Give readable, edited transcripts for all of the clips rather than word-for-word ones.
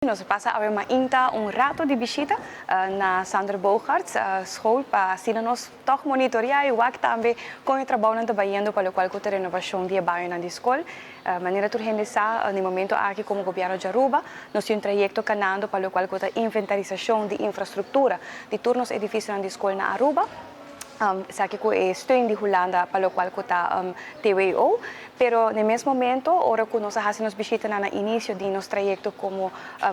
Nós passa a ainda rato de visita na Sandra Bogarts school para assim nós toch monitorear e o que também com o trabalho na Bahia para o qual a renovação de bairro na escola maneira tu realizar no momento aqui como governo de Aruba nós temos projeto canando para o qual a inventarização de infraestrutura de turnos edifícios na escola na Aruba sa que ko steun di Holanda para o qual está TWO, pero no mesmo momento, ora que nós fazemos visita na início de nosso trajeto como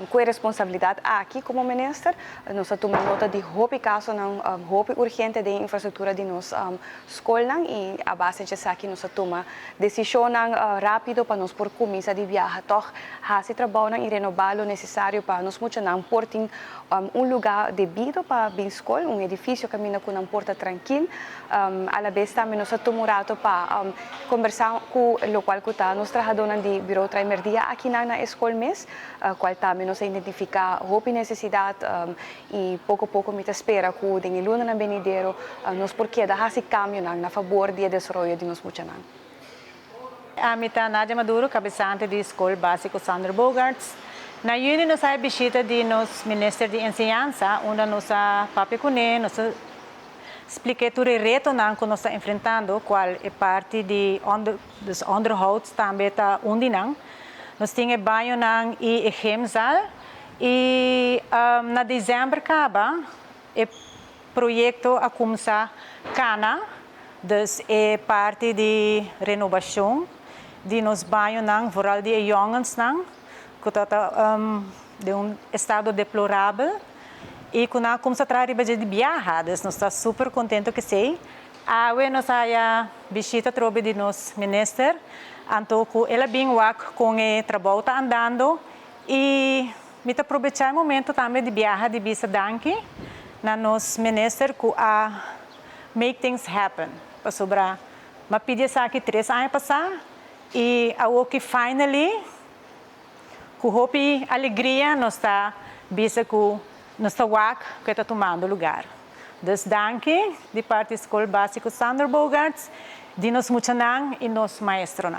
com responsabilidade aqui como ministro, nós tomamos nota de hope caso não hope urgente de infraestrutura de nossa escola e a base de que nós toma decisão rápido para nós por comisa de viagem, toch fazer trabalho e renovar o necessário para nós muito não portem lugar devido para a escola, edifício que caminha com uma porta tranquila. Alla vez também nós tomamos para conversar com o qual está nós trabalhando de bureau trabalho aqui na escola mesmo, qual também nós identificar a necessidade e pouco a pouco me espera que o dinheiro luna na venidero nós porque dá esse cambio na favor do desenvolvimento de nós muito. A mita Nadia Maduro, cabeçante de escola básica Sandra Bogarts. Na Juni nós a visita de nosso ministro de ensinança, onde nós a papicune, nós expliquei todo o reto que nós estamos enfrentando, qual é parte dos onderhouds também está onde não. Nós temos banho e gemzal e na dezembro acaba o projeto a começar cana, dus é parte de renovação de nos banho vooral de jongens que está de estado deplorável. E quando começa a trazer de viagem, nós estamos super contentes que sei. Hoje nós a visita trobe de nosso ministro, então ela bem com o trabalho está andando e me aproveitar o momento também de viagem de visa danke na nosso ministro que a make things happen. Para sobrar, mas pedi aqui 3 anos passar e a que finally com hope alegria nós está visa que nós que está tomando lugar. Dus danke de parte da Escola Básica Sandra Bogarts, de nós muito e nós maestro.